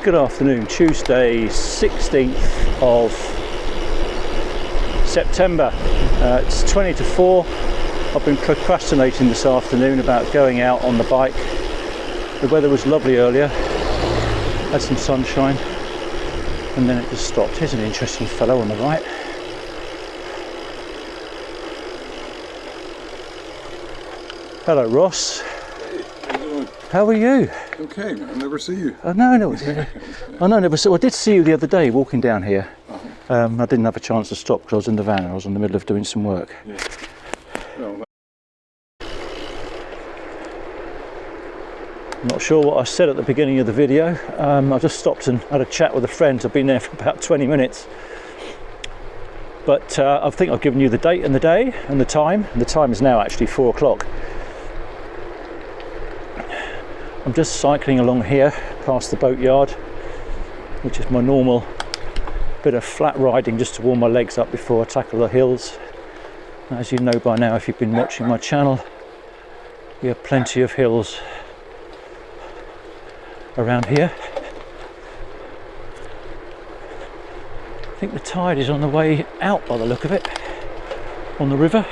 Good afternoon, Tuesday 16th of September. It's 20 to 4. I've been procrastinating this afternoon about going out on the bike. The weather was lovely earlier, had some sunshine, and then it just stopped. Here's an interesting fellow on the right. Hello Ross. Hey, how you doing? How are you? Okay, man, I never see you. I never saw. I did see you the other day walking down here. I didn't have a chance to stop because I was in the van. I was in the middle of doing some work. Yeah. Well, I'm not sure what I said at the beginning of the video. I just stopped and had a chat with a friend. I've been there for about 20 minutes. But I think I've given you the date and the day and the time. And the time is now actually 4 o'clock. I'm just cycling along here past the boatyard, which is my normal bit of flat riding just to warm my legs up before I tackle the hills. As you know by now, if you've been watching my channel, we have plenty of hills around here. I think the tide is on the way out by the look of it, on the river.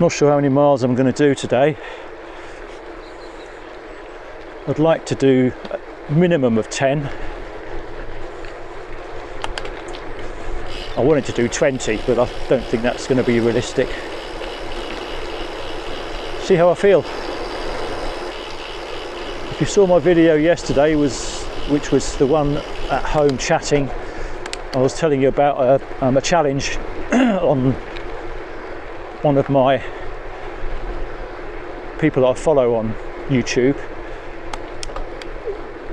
Not sure how many miles I'm going to do today. I'd like to do a minimum of 10. I wanted to do 20, but I don't think that's going to be realistic. See how I feel. If you saw my video yesterday, which was the one at home chatting, I was telling you about a challenge on one of my people I follow on YouTube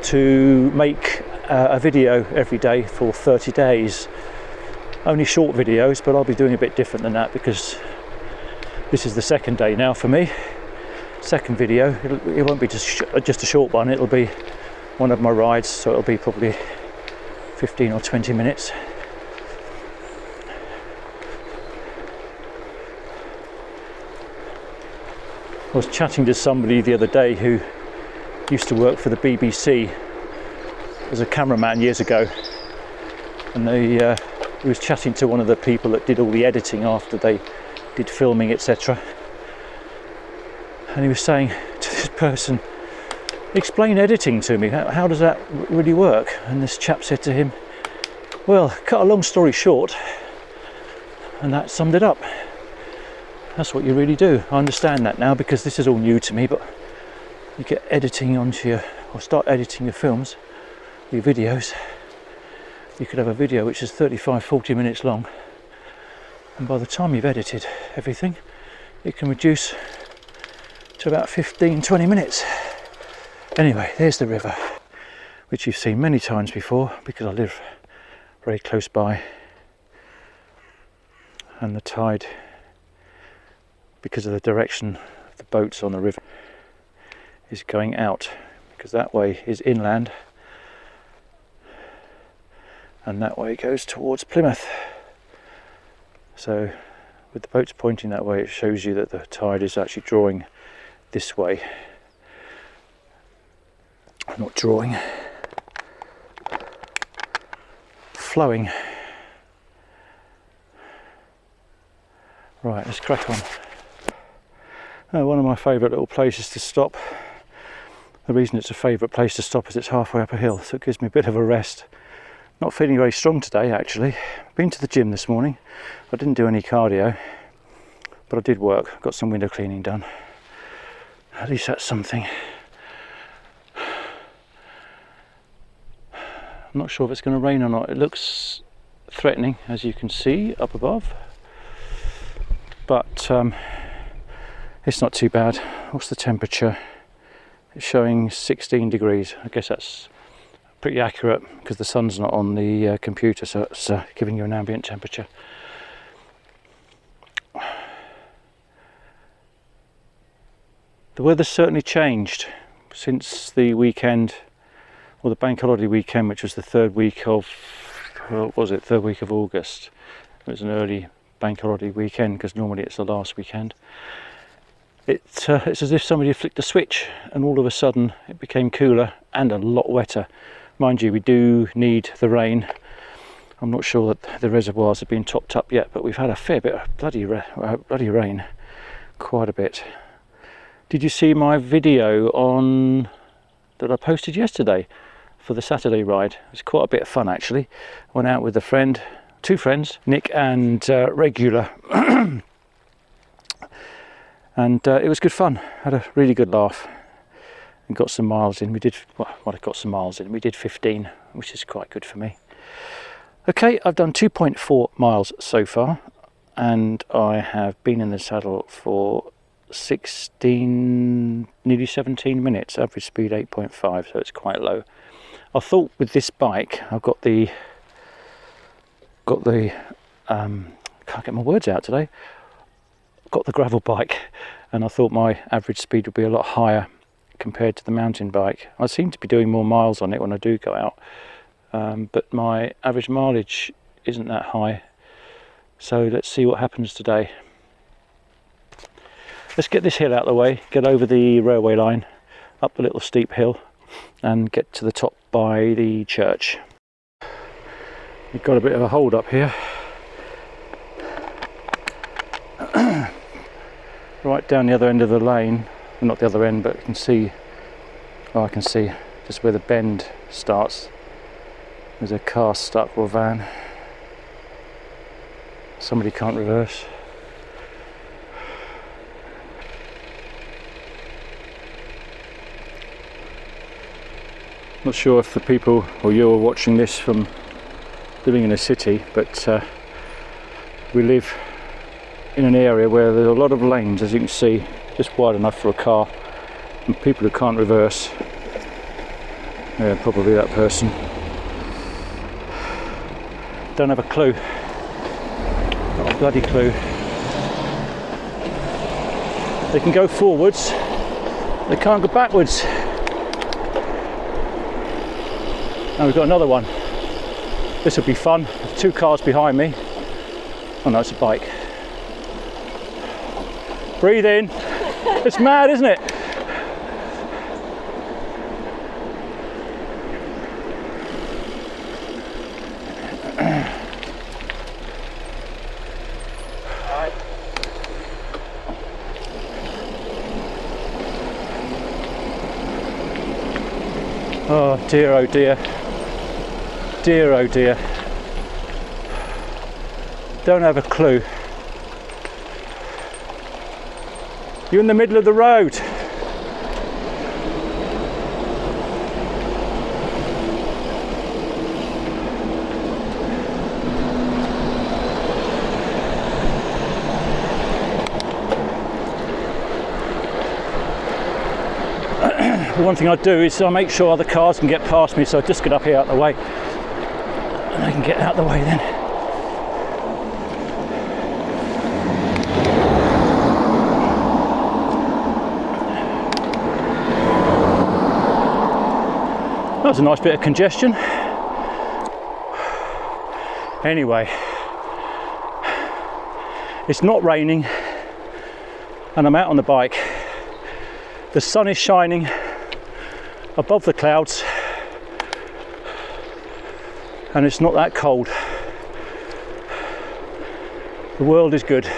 to make a video every day for 30 days. Only short videos, but I'll be doing a bit different than that because this is the second day now for me. Second video, it won't be just a short one, it'll be one of my rides, so it'll be probably 15 or 20 minutes. I was chatting to somebody the other day who used to work for the BBC as a cameraman years ago, and he was chatting to one of the people that did all the editing after they did filming, etc. And he was saying to this person, explain editing to me, how does that really work? And this chap said to him, well, cut a long story short, and that summed it up. That's what you really do. I understand that now because this is all new to me, but you get editing onto your, or start editing your films, your videos. You could have a video which is 35-40 minutes long, and by the time you've edited everything, it can reduce to about 15-20 minutes. Anyway, there's the river, which you've seen many times before because I live very close by, and the tide, because of the direction of the boats on the river, is going out, because that way is inland and that way goes towards Plymouth. So with the boats pointing that way, it shows you that the tide is actually drawing this way. Not drawing, flowing. Right, let's crack on. One of my favourite little places to stop. The reason it's a favourite place to stop is it's halfway up a hill, so it gives me a bit of a rest. Not feeling very strong today actually. Been to the gym this morning. I didn't do any cardio, but I did work. Got some window cleaning done. At least that's something. I'm not sure if it's going to rain or not. It looks threatening, as you can see up above, but it's not too bad. What's the temperature? It's showing 16 degrees. I guess that's pretty accurate because the sun's not on the computer, so it's giving you an ambient temperature. The weather's certainly changed since the weekend, or the bank holiday weekend, which was the third week of, what was it, third week of August. It was an early bank holiday weekend, because normally it's the last weekend. It's as if somebody had flicked a switch and all of a sudden it became cooler and a lot wetter. Mind you, we do need the rain. I'm not sure that the reservoirs have been topped up yet, but we've had a fair bit of bloody rain, quite a bit. Did you see my video that I posted yesterday for the Saturday ride? It was quite a bit of fun actually. I went out with two friends, Nick and Regular. And it was good fun. Had a really good laugh and got some miles in. We did 15, which is quite good for me. Okay, I've done 2.4 miles so far, and I have been in the saddle for 16, nearly 17 minutes. Average speed 8.5, so it's quite low. I thought with this bike, I've got the can't get my words out today. Got the gravel bike, and I thought my average speed would be a lot higher compared to the mountain bike. I seem to be doing more miles on it when I do go out, but my average mileage isn't that high, so let's see what happens today. Let's get this hill out of the way, get over the railway line, up the little steep hill, and get to the top by the church. We've got a bit of a hold up here. Right down the other end of the lane, well, not the other end, but you can see, I can see just where the bend starts. There's a car stuck, or van. Somebody can't reverse. Not sure if the people, or you're watching this from living in a city, but we live in an area where there's a lot of lanes, as you can see, just wide enough for a car, and people who can't reverse. Yeah, probably that person. Don't have a clue. Not a bloody clue. They can go forwards, they can't go backwards. Now we've got another one. This will be fun. There's 2 cars behind me. Oh no, it's a bike. Breathe in. It's mad, isn't it? Oh dear, oh dear. Dear, oh dear. Don't have a clue. You're in the middle of the road. The one thing I do is I make sure other cars can get past me, so I just get up here out the way. And I can get out the way then. That was a nice bit of congestion. Anyway, it's not raining and I'm out on the bike. The sun is shining above the clouds and it's not that cold. The world is good.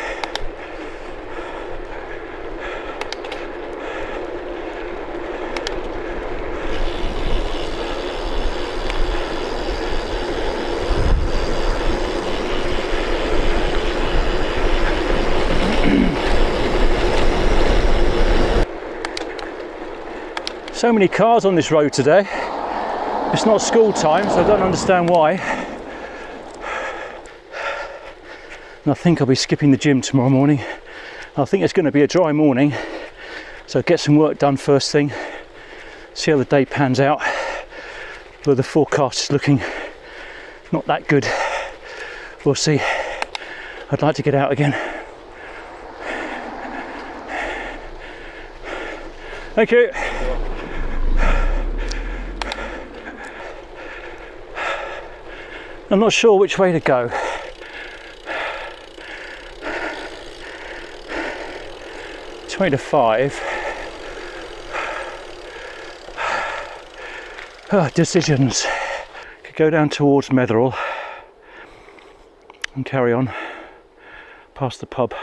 So many cars on this road today. It's not school time, so I don't understand why. And I think I'll be skipping the gym tomorrow morning. I think it's going to be a dry morning, so get some work done first thing, see how the day pans out. But the forecast is looking not that good. We'll see. I'd like to get out again. Thank you. I'm not sure which way to go. 20 to 5. Decisions. Could go down towards Metherell and carry on past the pub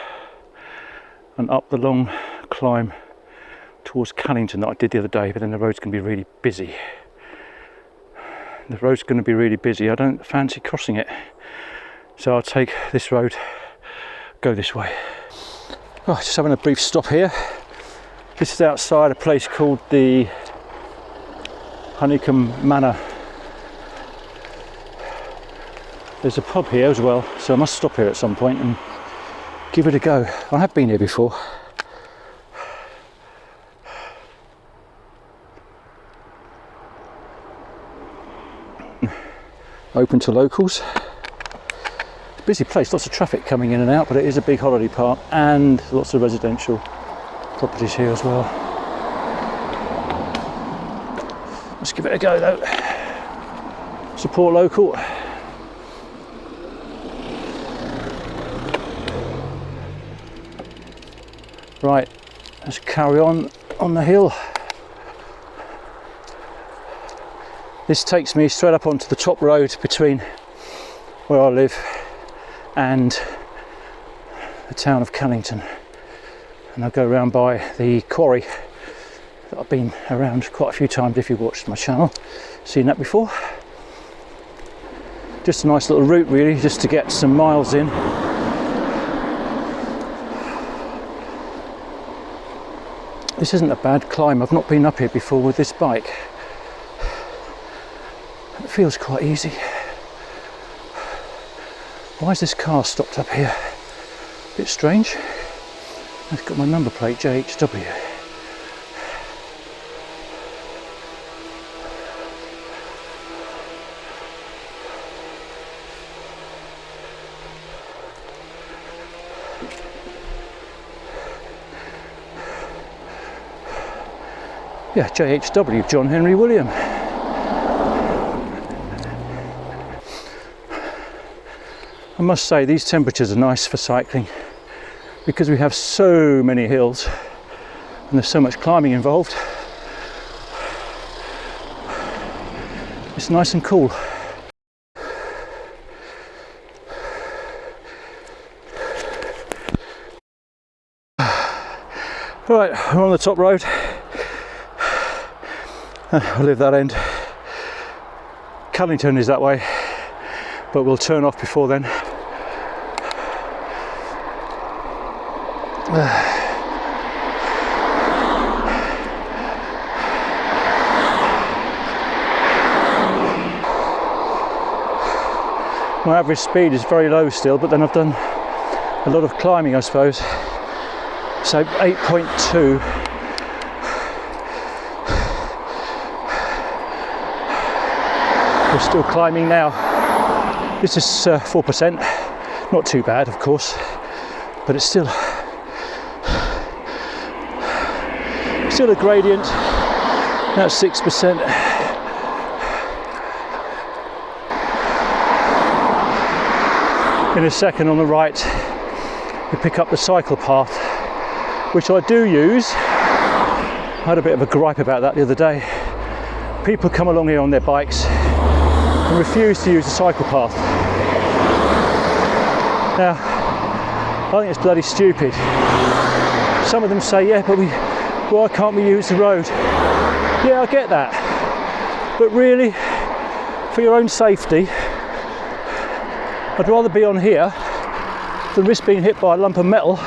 and up the long climb towards Callington that I did the other day, but then the road's going to be really busy. The road's going to be really busy. I don't fancy crossing it, so I'll take this road, go this way. Oh, just having a brief stop here. This is outside a place called the Honeycomb Manor. There's a pub here as well, so I must stop here at some point and give it a go. I have been here before. Open to locals. It's a busy place, lots of traffic coming in and out, but it is a big holiday park and lots of residential properties here as well. Let's give it a go though. Support local. Right, let's carry on the hill. This takes me straight up onto the top road between where I live and the town of Callington, and I'll go around by the quarry that I've been around quite a few times. If you've watched my channel, seen that before. Just a nice little route really, just to get some miles in. This isn't a bad climb. I've not been up here before with this bike. It feels quite easy. Why is this car stopped up here? A bit strange. It's got my number plate, JHW. Yeah, JHW, John Henry William. I must say these temperatures are nice for cycling because we have so many hills and there's so much climbing involved. It's nice and cool. Right, we're on the top road. I live that end. Callington is that way, but we'll turn off before then. My average speed is very low still, but then I've done a lot of climbing, I suppose. So 8.2. We're still climbing now. This is 4%, not too bad of course, but it's still a gradient. That's 6%. In a second on the right you pick up the cycle path, which I do use. I had a bit of a gripe about that the other day. People come along here on their bikes and refuse to use the cycle path. Now, I think it's bloody stupid. Some of them say, yeah, but why can't we use the road? Yeah, I get that. But really, for your own safety, I'd rather be on here than risk being hit by a lump of metal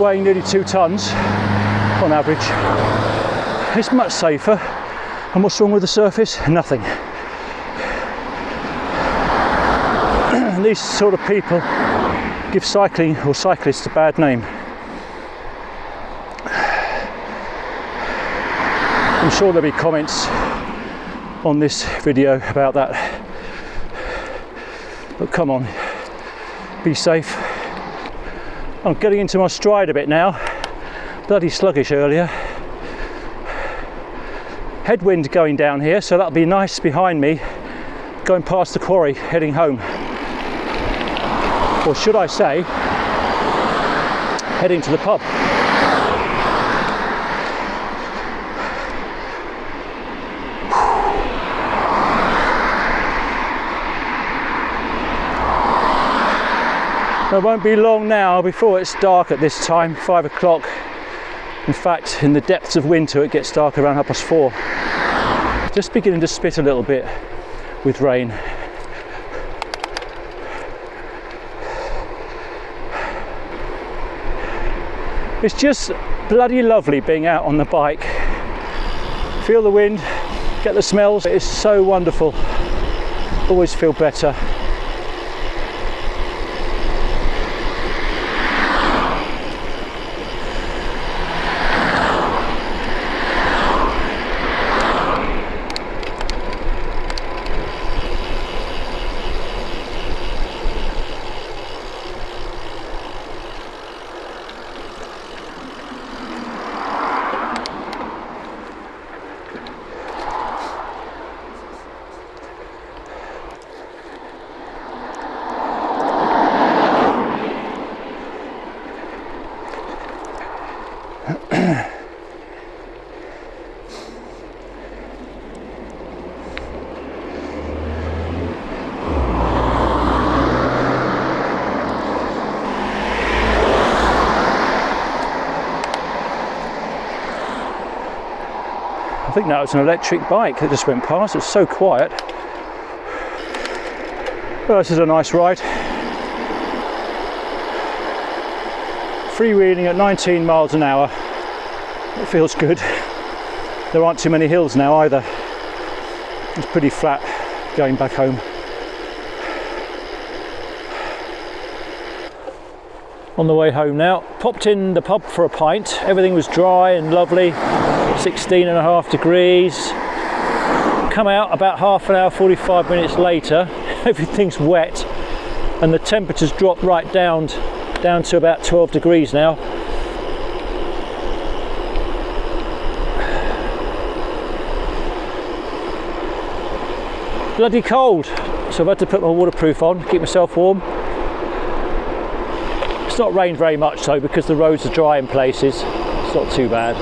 weighing nearly 2 tons on average. It's much safer. And what's wrong with the surface? Nothing. And these sort of people give cycling or cyclists a bad name. I'm sure there'll be comments on this video about that. But come on, be safe. I'm getting into my stride a bit now. Bloody sluggish earlier. Headwind going down here, so that'll be nice behind me, going past the quarry, heading home. Or should I say, heading to the pub. It won't be long now before it's dark at this time, 5 o'clock. In fact, in the depths of winter it gets dark around 4:30. Just beginning to spit a little bit with rain. It's just bloody lovely being out on the bike. Feel the wind, get the smells. It's so wonderful. Always feel better. I think that was an electric bike that just went past. It's so quiet. Well, this is a nice ride. Freewheeling at 19 miles an hour. It feels good. There aren't too many hills now either. It's pretty flat going back home. On the way home now, popped in the pub for a pint. Everything was dry and lovely, 16.5 degrees. Come out about half an hour, 45 minutes later, everything's wet and the temperature's dropped right down to about 12 degrees now. Bloody cold, so I've had to put my waterproof on, keep myself warm. It's not rained very much though, because the roads are dry in places. It's not too bad.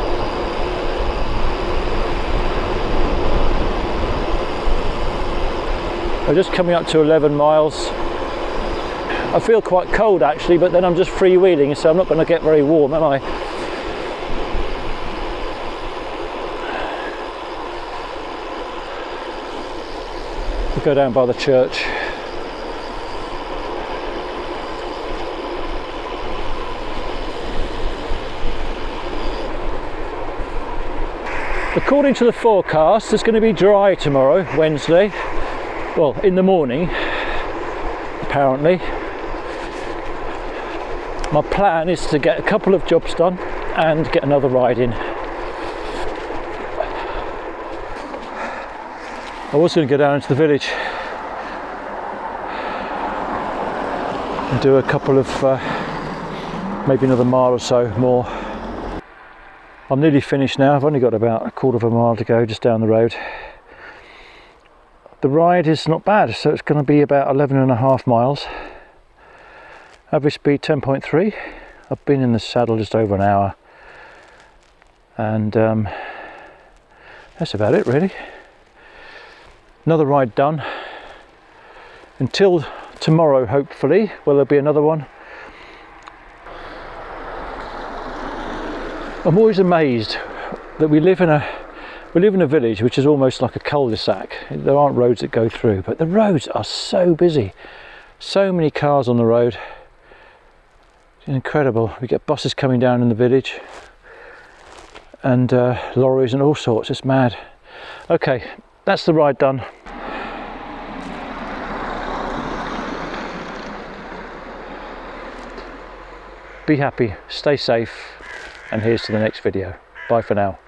I'm just coming up to 11 miles. I feel quite cold actually, but then I'm just freewheeling, so I'm not going to get very warm, am I? We'll go down by the church. According to the forecast, it's going to be dry tomorrow, Wednesday. Well, in the morning, apparently. My plan is to get a couple of jobs done and get another ride in. I was going to go down into the village and do a couple of, maybe another mile or so more. I'm nearly finished now. I've only got about a quarter of a mile to go just down the road. The ride is not bad, so it's going to be about 11.5 miles. Average speed 10.3. I've been in the saddle just over an hour, and that's about it really. Another ride done. Until tomorrow, hopefully. Well, there'll be another one. I'm always amazed that we live in a village which is almost like a cul-de-sac. There aren't roads that go through, but the roads are so busy. So many cars on the road. It's incredible. We get buses coming down in the village and lorries and all sorts. It's mad. Okay, that's the ride done. Be happy, stay safe, and here's to the next video. Bye for now.